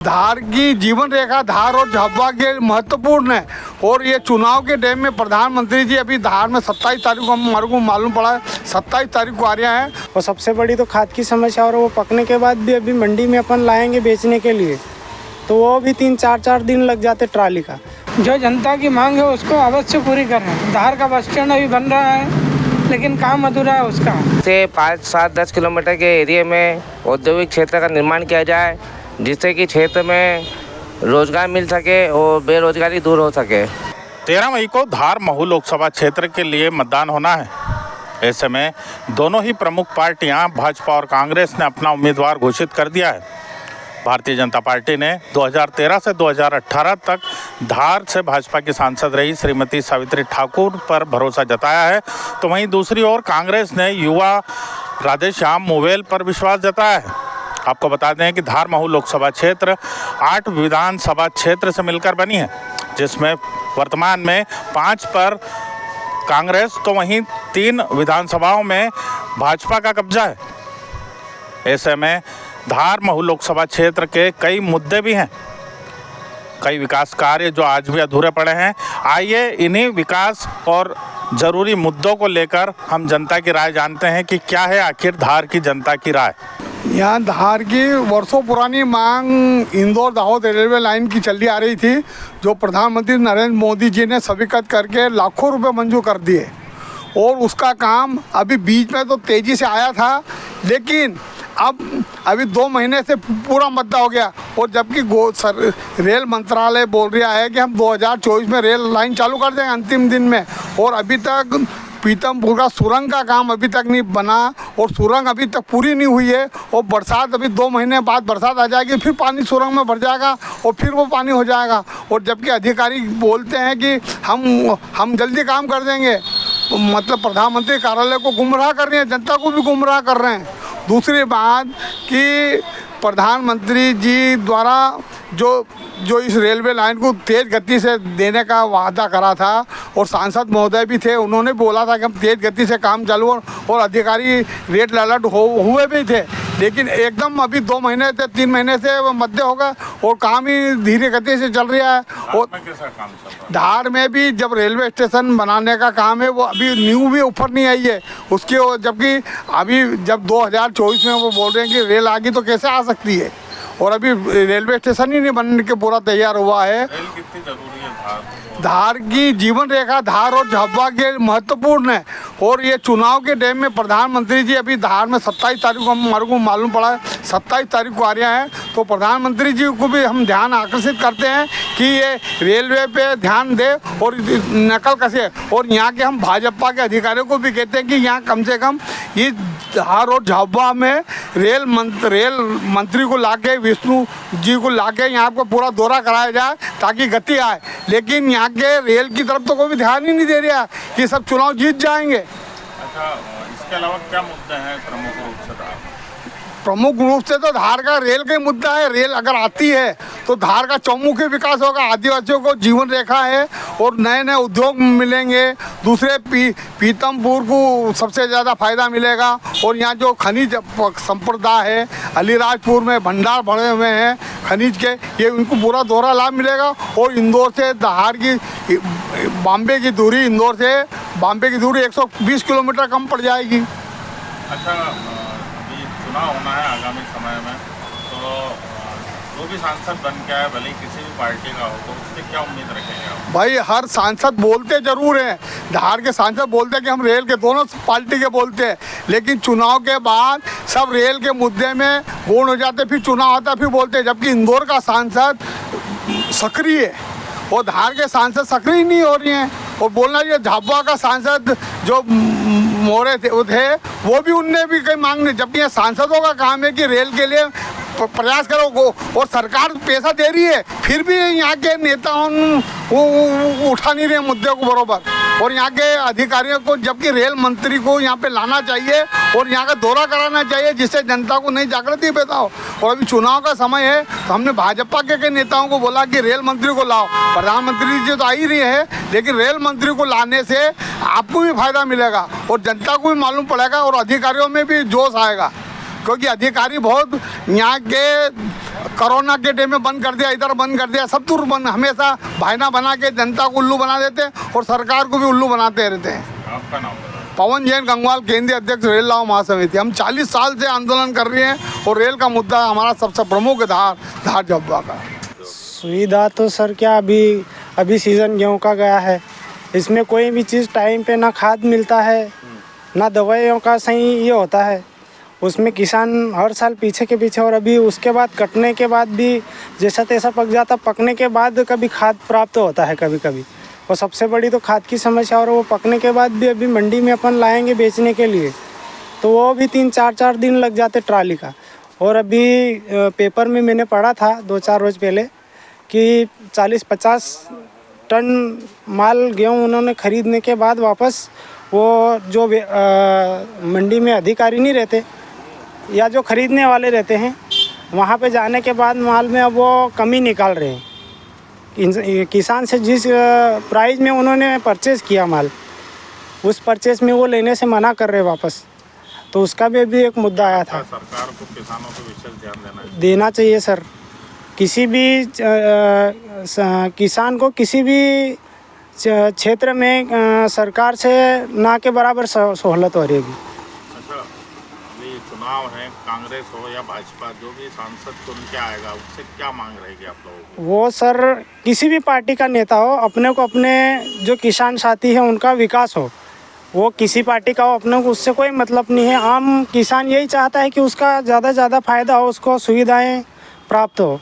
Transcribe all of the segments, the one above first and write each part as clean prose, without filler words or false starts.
धार की जीवन रेखा धार और झाबुआ के महत्वपूर्ण है और ये चुनाव के टाइम में प्रधानमंत्री जी अभी धार में 27 तारीख को हमारे को मालूम पड़ा है 27 तारीख को आ रहे हैं। और सबसे बड़ी तो खाद की समस्या और वो पकने के बाद भी अभी मंडी में अपन लाएंगे बेचने के लिए तो वो भी 3-4 दिन लग जाते ट्राली का। जो जनता की मांग है उसको अवश्य पूरी कर रहे हैं। धार का बस स्टैंड अभी बन रहा है लेकिन काम अधूरा है उसका। से 5-7-10 किलोमीटर के एरिया में औद्योगिक क्षेत्र का निर्माण किया जाए जिससे कि क्षेत्र में रोजगार मिल सके और बेरोजगारी दूर हो सके। 13 मई को धार महू लोकसभा क्षेत्र के लिए मतदान होना है। ऐसे में दोनों ही प्रमुख पार्टियां भाजपा और कांग्रेस ने अपना उम्मीदवार घोषित कर दिया है। भारतीय जनता पार्टी ने 2013 से 2018 तक धार से भाजपा की सांसद रही श्रीमती सावित्री ठाकुर पर भरोसा जताया है, तो वहीं दूसरी ओर कांग्रेस ने युवा राधेश्याम मोवेल पर विश्वास जताया है। आपको बता दें कि धार महू लोकसभा क्षेत्र 8 विधानसभा क्षेत्र से मिलकर बनी है, जिसमें वर्तमान में 5 पर कांग्रेस तो वहीं 3 विधानसभाओं में भाजपा का कब्जा है। ऐसे में धार महू लोकसभा क्षेत्र के कई मुद्दे भी हैं, कई विकास कार्य जो आज भी अधूरे पड़े हैं। आइए इन्हीं विकास और ज़रूरी मुद्दों को लेकर हम जनता की राय जानते हैं कि क्या है आखिर धार की जनता की राय। यहाँ धार की वर्षों पुरानी मांग इंदौर दाहोद रेलवे लाइन की चली आ रही थी, जो प्रधानमंत्री नरेंद्र मोदी जी ने स्वीकृत करके लाखों रुपए मंजूर कर दिए और उसका काम अभी बीच में तो तेज़ी से आया था, लेकिन अभी 2 महीने से पूरा मुद्दा हो गया। और जबकि रेल मंत्रालय बोल रहा है कि हम 2024 में रेल लाइन चालू कर देंगे अंतिम दिन में, और अभी तक पीतमपुर का सुरंग का काम अभी तक नहीं बना और सुरंग अभी तक पूरी नहीं हुई है। और बरसात अभी 2 महीने बाद बरसात आ जाएगी, फिर पानी सुरंग में भर जाएगा और फिर वो पानी हो जाएगा। और जबकि अधिकारी बोलते हैं कि हम जल्दी काम कर देंगे, मतलब प्रधानमंत्री कार्यालय को गुमराह कर रहे हैं, जनता को भी गुमराह कर रहे हैं। दूसरी बात कि प्रधानमंत्री जी द्वारा जो इस रेलवे लाइन को तेज़ गति से देने का वादा करा था और सांसद महोदय भी थे, उन्होंने बोला था कि हम तेज़ गति से काम चालू और अधिकारी रेड अलर्ट हुए भी थे, लेकिन एकदम अभी 2 महीने से 3 महीने से मध्य होगा और काम ही धीरे गति से चल रहा है। और धार में भी जब रेलवे स्टेशन बनाने का काम है वो अभी न्यू भी ऊपर नहीं आई है उसकी, जबकि अभी जब 2024 में वो बोल रहे हैं कि रेल आ गई तो कैसे आ सकती है, और अभी रेलवे स्टेशन ही नहीं बनने के पूरा तैयार हुआ है। रेल कितनी जरूरी है धार की जीवन रेखा धार और झाबुआ के महत्वपूर्ण है और ये चुनाव के टाइम में प्रधानमंत्री जी अभी धार में 27 तारीख को हमारे को मालूम पड़ा है 27 तारीख को आ रहे हैं, तो प्रधानमंत्री जी को भी हम ध्यान आकर्षित करते हैं कि ये रेलवे पे ध्यान दे और नकल कसे। और यहाँ के हम भाजपा के अधिकारियों को भी कहते हैं कि यहाँ कम से कम ये धार और झाबुआ में रेल मंत्री को लाके विष्णु जी को लाके यहाँ पर पूरा दौरा कराया जाए ताकि गति आए, लेकिन यहाँ के रेल की तरफ तो कोई भी ध्यान ही नहीं दे रहा कि सब चुनाव जीत जाएंगे। अच्छा, इसके अलावा क्या मुद्दे हैं प्रमुख रूप से? प्रमुख रूप से तो धार का रेल का मुद्दा है। रेल अगर आती है तो धार का चौमुखी विकास होगा, आदिवासियों को जीवन रेखा है और नए नए उद्योग मिलेंगे। दूसरे पीतमपुर को सबसे ज़्यादा फायदा मिलेगा और यहाँ जो खनिज संपदा है अलीराजपुर में भंडार भरे हुए हैं खनिज के, ये उनको पूरा दोहरा लाभ मिलेगा। और इंदौर से धार की बॉम्बे की दूरी 120 किलोमीटर कम पड़ जाएगी। अच्छा, चुनाव होना है आगामी समय में, तो जो भी सांसद बन के आए भले किसी भी पार्टी का हो तो उससे क्या उम्मीद रखेंगे आप? भाई हर सांसद बोलते जरूर हैं, धार के सांसद बोलते हैं कि हम रेल के दोनों पार्टी के बोलते हैं, लेकिन चुनाव के बाद सब रेल के मुद्दे में गुण हो जाते, फिर चुनाव आता फिर बोलते हैं। जबकि इंदौर का सांसद सक्रिय है और धार के सांसद सक्रिय नहीं हो रही हैं। और बोलना चाहिए झाबुआ का सांसद जो मोरे थे वो भी उनने भी कहीं मांग नहीं, जबकि यहाँ सांसदों का काम है कि रेल के लिए प्रयास करो और सरकार पैसा दे रही है, फिर भी यहाँ के नेता वो उठा नहीं रहे मुद्दे को बरोबर। और यहाँ के अधिकारियों को, जबकि रेल मंत्री को यहाँ पे लाना चाहिए और यहाँ का दौरा कराना चाहिए जिससे जनता को नई जागृति पैदा हो। और अभी चुनाव का समय है तो हमने भाजपा के नेताओं को बोला कि रेल मंत्री को लाओ। प्रधानमंत्री जी तो आ ही रही है, लेकिन रेल मंत्री को लाने से आपको भी फायदा मिलेगा और जनता को भी मालूम पड़ेगा और अधिकारियों में भी जोश आएगा, क्योंकि अधिकारी बहुत यहाँ के कोरोना के टाइम में बंद कर दिया, इधर बंद कर दिया, सब दूर बंद, हमेशा भाईना बना के जनता को उल्लू बना देते हैं और सरकार को भी उल्लू बनाते रहते हैं। आपका नाम? पवन जैन गंगवाल, केंद्रीय अध्यक्ष रेल लाभ महासमिति। हम 40 साल से आंदोलन कर रहे हैं और रेल का मुद्दा हमारा सबसे प्रमुख धार जब्बा का। सुविधा तो सर क्या, अभी सीज़न गेहूं का गया है, इसमें कोई भी चीज़ टाइम पे ना खाद मिलता है ना दवाइयों का सही ये होता है। उसमें किसान हर साल पीछे के पीछे, और अभी उसके बाद कटने के बाद भी जैसा तैसा पक जाता, पकने के बाद कभी खाद प्राप्त होता है कभी कभी, और सबसे बड़ी तो खाद की समस्या। और वो पकने के बाद भी अभी मंडी में अपन लाएंगे बेचने के लिए तो वो भी 3-4 दिन लग जाते ट्राली का। और अभी पेपर में मैंने पढ़ा था 2-4 रोज़ पहले कि 40-50 टन माल गेहूँ उन्होंने ख़रीदने के बाद वापस वो जो मंडी में अधिकारी नहीं रहते या जो ख़रीदने वाले रहते हैं वहाँ पे जाने के बाद माल में अब वो कमी निकाल रहे हैं। किसान से जिस प्राइस में उन्होंने परचेज़ किया माल, उस परचेज़ में वो लेने से मना कर रहे वापस, तो उसका भी एक मुद्दा आया था। सरकार को किसानों को विशेष ध्यान देना चाहिए सर। किसी भी किसान को किसी भी क्षेत्र में सरकार से ना के बराबर सहूलत हो रही है। अच्छा, अभी चुनाव है, कांग्रेस हो या भाजपा, जो भी सांसद चुन के आएगा उससे क्या मांग रहेगी आप लोगों की? वो सर किसी भी पार्टी का नेता हो, अपने को अपने जो किसान साथी है उनका विकास हो, वो किसी पार्टी का हो, अपने को उससे कोई मतलब नहीं है। आम किसान यही चाहता है कि उसका ज़्यादा से ज़्यादा फ़ायदा हो, उसको सुविधाएं प्राप्त हो।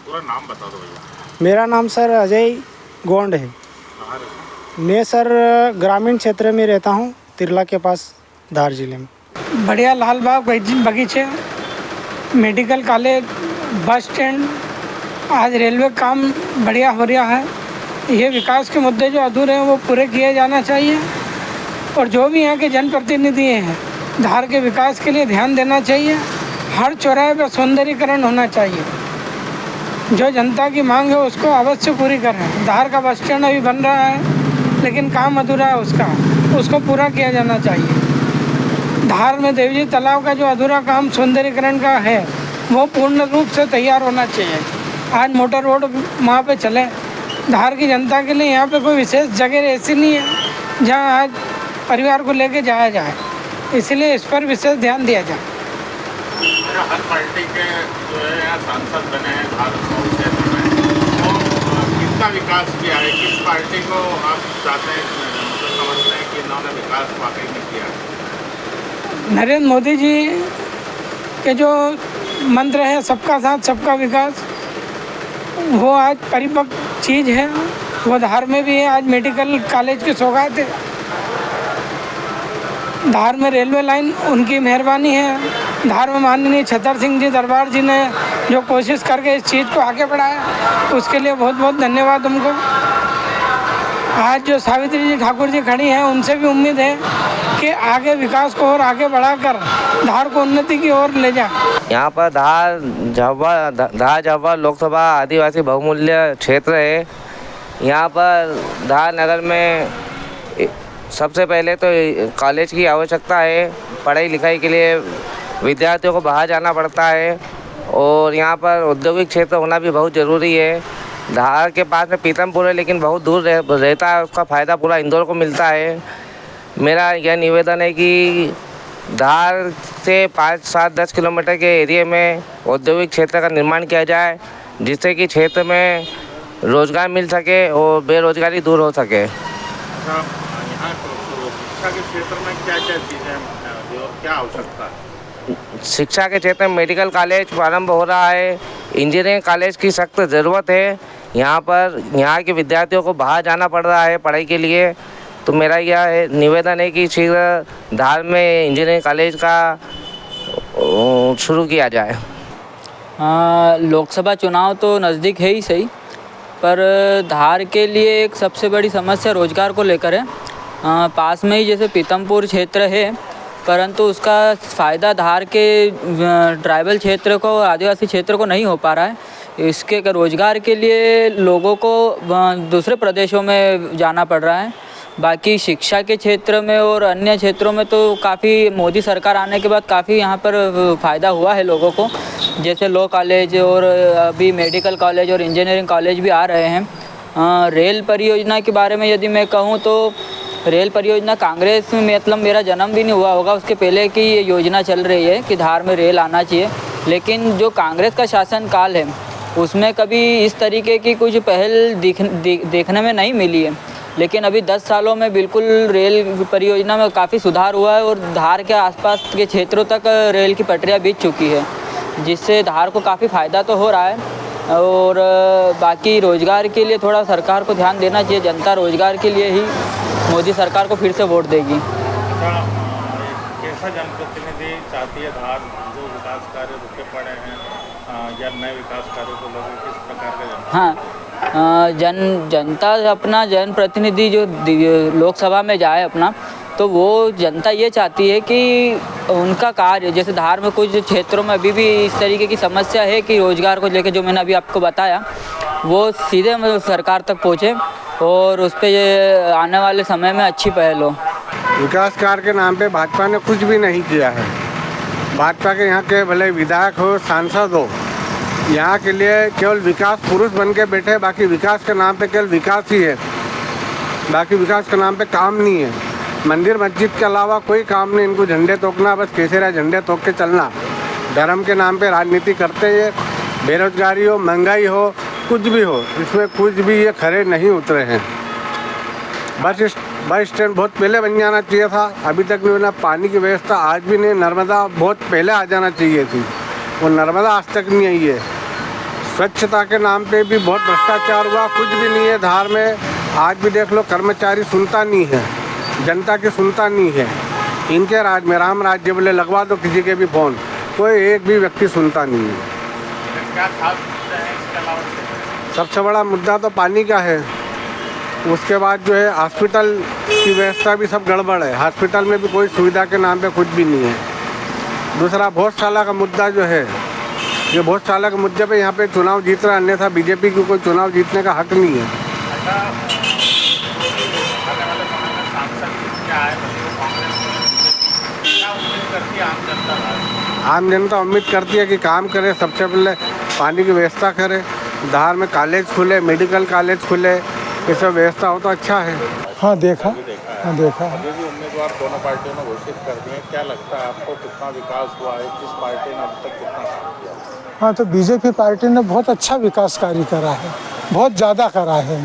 पूरा नाम बता दो भैया। मेरा नाम सर अजय गोंड है। कहाँ रहते हैं? मैं सर ग्रामीण क्षेत्र में रहता हूँ, तिरला के पास, धार जिले में। बढ़िया लाल बाग बगीचे, मेडिकल कॉलेज, बस स्टैंड, आज रेलवे काम बढ़िया हो रहा है। ये विकास के मुद्दे जो अधूरे हैं वो पूरे किए जाना चाहिए। और जो भी यहाँ के जनप्रतिनिधि हैं, धार के विकास के लिए ध्यान देना चाहिए। हर चौराहे पर सौंदर्यीकरण होना चाहिए। जो जनता की मांग है उसको अवश्य पूरी करें। धार का बस स्टैंड अभी बन रहा है लेकिन काम अधूरा है, उसको पूरा किया जाना चाहिए। धार में देवजी तालाब का जो अधूरा काम सौंदर्यीकरण का है वो पूर्ण रूप से तैयार होना चाहिए। आज मोटर रोड वहाँ पे चले। धार की जनता के लिए यहाँ पे कोई विशेष जगह ऐसी नहीं है जहाँ आज परिवार को लेके जाया जाए, इसलिए इस पर विशेष ध्यान दिया जाए। हर पार्टी के जो है यहाँ सांसद बने हैं धार क्षेत्र में, तो कितना विकास किया है? किस पार्टी को आप चाहते हैं, मतलब समझते हैं कि इन्होंने विकास वाकई में किया है? नरेंद्र मोदी जी के जो मंत्र है सबका साथ सबका विकास, वो आज परिपक्व चीज़ है। वो धार में भी है। आज मेडिकल कॉलेज की सौगात है। धार में रेलवे लाइन उनकी मेहरबानी है। धार में माननीय छतर सिंह जी दरबार जी ने जो कोशिश करके इस चीज़ को आगे बढ़ाया, उसके लिए बहुत बहुत धन्यवाद उनको। आज जो सावित्री जी ठाकुर जी खड़ी हैं, उनसे भी उम्मीद है कि आगे विकास को और आगे बढ़ाकर धार को उन्नति की ओर ले जाए। यहाँ पर धार झाबुआ लोकसभा आदिवासी बहुमूल्य क्षेत्र है। यहाँ पर धार नगर में सबसे पहले तो कॉलेज की आवश्यकता है। पढ़ाई लिखाई के लिए विद्यार्थियों को बाहर जाना पड़ता है और यहाँ पर औद्योगिक क्षेत्र होना भी बहुत ज़रूरी है। धार के पास में पीतमपुर है लेकिन बहुत दूर रहता है, उसका फ़ायदा पूरा इंदौर को मिलता है। मेरा यह निवेदन है कि धार से 5-7-10 किलोमीटर के एरिया में औद्योगिक क्षेत्र का निर्माण किया जाए, जिससे कि क्षेत्र में रोज़गार मिल सके और बेरोजगारी दूर हो सके। अच्छा, यहाँ शिक्षा के क्षेत्र में क्या क्या चीज़ें और क्या आवश्यकता है? शिक्षा के क्षेत्र में मेडिकल कॉलेज प्रारंभ हो रहा है। इंजीनियरिंग कॉलेज की सख्त ज़रूरत है। यहाँ के विद्यार्थियों को बाहर जाना पड़ रहा है पढ़ाई के लिए, तो मेरा यह निवेदन है कि शीघ्र धार में इंजीनियरिंग कॉलेज का शुरू किया जाए। लोकसभा चुनाव तो नज़दीक है ही सही, पर धार के लिए एक सबसे बड़ी समस्या रोज़गार को लेकर है। पास में ही जैसे पीतमपुर क्षेत्र है, परंतु उसका फ़ायदा धार के ट्राइबल क्षेत्र को, आदिवासी क्षेत्र को नहीं हो पा रहा है। इसके रोज़गार के लिए लोगों को दूसरे प्रदेशों में जाना पड़ रहा है बाकी शिक्षा के क्षेत्र में और अन्य क्षेत्रों में तो काफ़ी मोदी सरकार आने के बाद काफ़ी यहाँ पर फ़ायदा हुआ है लोगों को, जैसे लॉ कॉलेज और अभी मेडिकल कॉलेज और इंजीनियरिंग कॉलेज भी आ रहे हैं। रेल परियोजना के बारे में यदि मैं कहूँ तो रेल परियोजना कांग्रेस में मतलब मेरा जन्म भी नहीं हुआ होगा उसके पहले की ये योजना चल रही है कि धार में रेल आना चाहिए, लेकिन जो कांग्रेस का शासनकाल है उसमें कभी इस तरीके की कुछ पहल देखने में नहीं मिली है। लेकिन अभी 10 सालों में बिल्कुल रेल परियोजना में काफ़ी सुधार हुआ है और धार के आसपास के क्षेत्रों तक रेल की पटरियाँ बीत चुकी है, जिससे धार को काफ़ी फ़ायदा तो हो रहा है। और बाकी रोज़गार के लिए थोड़ा सरकार को ध्यान देना चाहिए, जनता रोज़गार के लिए ही मोदी सरकार को फिर से वोट देगी। कैसा जनप्रतिनिधि चाहती है धार, जो विकास कार्य रुके पड़े हैं या नए विकास कार्य को लोग किस प्रकार का हाँ, जनता अपना जनप्रतिनिधि जो लोकसभा में जाए अपना, तो वो जनता ये चाहती है कि उनका कार्य, जैसे धार में कुछ क्षेत्रों में अभी भी इस तरीके की समस्या है कि रोज़गार को लेकर जो मैंने अभी आपको बताया वो सीधे सरकार तक पहुँचे और उस पर आने वाले समय में अच्छी पहल हो। विकास कार्य के नाम पे भाजपा ने कुछ भी नहीं किया है। भाजपा के यहाँ के भले विधायक हो, सांसद हो, यहाँ के लिए केवल विकास पुरुष बन के बैठे, बाकी विकास के नाम पे केवल विकास ही है, बाकी विकास के नाम पे काम नहीं है। मंदिर मस्जिद के अलावा कोई काम नहीं इनको, झंडे तोड़ना, बस केसरिया झंडे तोड़ के चलना। धर्म के नाम पे राजनीति करते हैं, बेरोजगारी हो, महंगाई हो, कुछ भी हो, इसमें कुछ भी ये खरे नहीं उतरे हैं। बस स्टैंड बहुत पहले बन जाना चाहिए था, अभी तक नहीं बना। पानी की व्यवस्था आज भी नहीं, नर्मदा बहुत पहले आ जाना चाहिए थी, वो नर्मदा आज तक नहीं आई है। स्वच्छता के नाम पे भी बहुत भ्रष्टाचार हुआ, कुछ भी नहीं है धार में। आज भी देख लो, कर्मचारी सुनता नहीं है, जनता की सुनता नहीं है। इनके राज में, राम राज्य बोले लगवा दो किसी के भी फ़ोन, कोई एक भी व्यक्ति सुनता नहीं है। क्या खास मुद्दे हैं इसके अलावा? सबसे बड़ा मुद्दा तो पानी का है। उसके बाद जो है हॉस्पिटल की व्यवस्था भी सब गड़बड़ है, हॉस्पिटल में भी कोई सुविधा के नाम पे कुछ भी नहीं है। दूसरा भोजशाला का मुद्दा जो है, ये भोजशाला के मुद्दे पे यहाँ पे चुनाव जीत रहा है, अन्यथा बीजेपी को कोई चुनाव जीतने का हक नहीं है। आम जनता उम्मीद करती है कि काम करे, सबसे पहले पानी की व्यवस्था करे, धार में कॉलेज खुले, मेडिकल कॉलेज खुले, ये सब व्यवस्था हो तो अच्छा है। हाँ देखा। अभी भी उम्मीदवार दोनों पार्टियों ने घोषित कर दिए, क्या लगता है आपको कितना विकास हुआ है, किस पार्टी ने अब तक कितना काम किया? हाँ, तो बीजेपी पार्टी ने बहुत अच्छा विकास कार्य करा है, बहुत ज़्यादा करा है।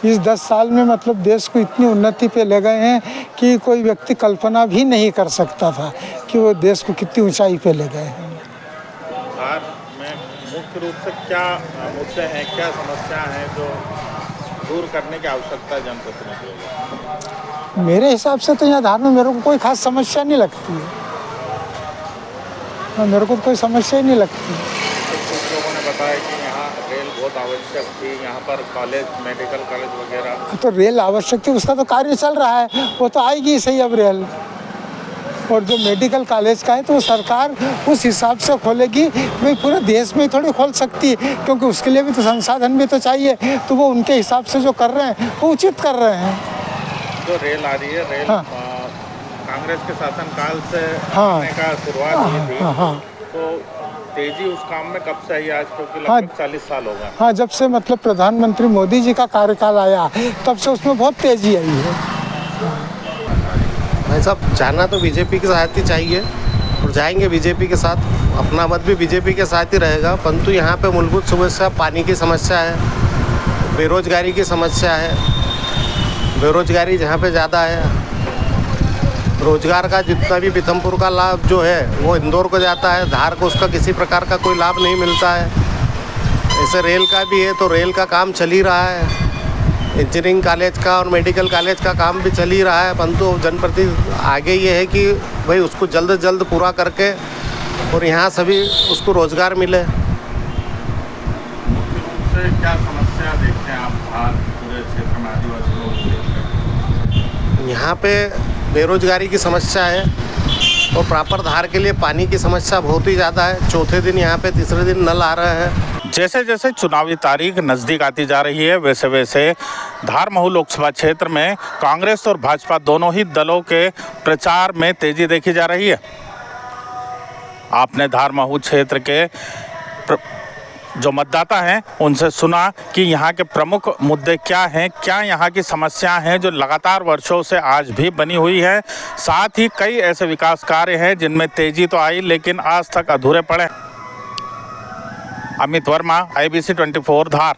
इस 10 साल में मतलब देश को इतनी उन्नति पे ले गए हैं कि कोई व्यक्ति कल्पना भी नहीं कर सकता था कि वो देश को कितनी ऊंचाई पे ले गए हैं। धार में मुख्य रूप से क्या मुद्दे हैं, क्या समस्या हैं जो दूर करने की आवश्यकता है जनप्रतिनिधियों को? मेरे हिसाब से तो यहाँ धार में मेरे को कोई खास समस्या नहीं लगती है। हाँ, मेरे को कोई समस्या ही नहीं लगती। कुछ लोगों ने बताया कि यहाँ रेल बहुत आवश्यक थी, यहाँ पर कॉलेज, मेडिकल कॉलेज वगैरह। तो रेल आवश्यक थी, उसका तो कार्य चल रहा है, वो तो आएगी सही अब रेल। और जो मेडिकल कॉलेज का है तो वो सरकार उस हिसाब से खोलेगी, भाई पूरे देश में थोड़ी खोल सकती है, क्योंकि उसके लिए भी तो संसाधन भी तो चाहिए। तो वो उनके हिसाब से जो कर रहे हैं वो उचित कर रहे हैं। जो रेल आ रही है, रेल हाँ। कांग्रेस के शासनकाल से हाँ। आने का शुरुआत हुई थी। हाँ। तो तेजी उस काम में कब से आई आज, क्योंकि हाँ। लगभग 40 साल हो गए। हाँ, जब से मतलब प्रधानमंत्री मोदी जी का कार्यकाल आया तब से उसमें बहुत तेज़ी आई है। भाई साहब, जाना तो बीजेपी के साथ ही चाहिए और जाएंगे बीजेपी के साथ, अपना मत भी बीजेपी के साथ ही रहेगा। परंतु यहाँ पे मूलभूत समस्या पानी की समस्या है, बेरोजगारी की समस्या है। बेरोजगारी जहाँ पे ज़्यादा है, रोजगार का जितना भी पीथमपुर का लाभ जो है वो इंदौर को जाता है, धार को उसका किसी प्रकार का कोई लाभ नहीं मिलता है। ऐसे रेल का भी है, तो रेल का काम चल ही रहा है, इंजीनियरिंग कॉलेज का और मेडिकल कॉलेज का काम भी चल ही रहा है। परंतु जनप्रतिनिधि आगे ये है कि भाई उसको जल्द से जल्द पूरा करके और यहाँ सभी उसको रोजगार मिले। उससे क्या समस्या देखते हैं आप धार पूरे क्षेत्र में, आदिवासी लोग? यहाँ पे बेरोजगारी की समस्या है और प्रॉपर धार के लिए पानी की समस्या बहुत ही ज़्यादा है। चौथे दिन यहाँ पे, तीसरे दिन नल आ रहे हैं। जैसे जैसे चुनावी तारीख नज़दीक आती जा रही है वैसे वैसे धार महू लोकसभा क्षेत्र में कांग्रेस और भाजपा दोनों ही दलों के प्रचार में तेजी देखी जा रही है। आपने धार महू क्षेत्र के जो मतदाता हैं उनसे सुना कि यहाँ के प्रमुख मुद्दे क्या हैं, क्या यहाँ की समस्याएं हैं जो लगातार वर्षों से आज भी बनी हुई है। साथ ही कई ऐसे विकास कार्य हैं जिनमें तेजी तो आई लेकिन आज तक अधूरे पड़े। अमित वर्मा, IBC 24 धार।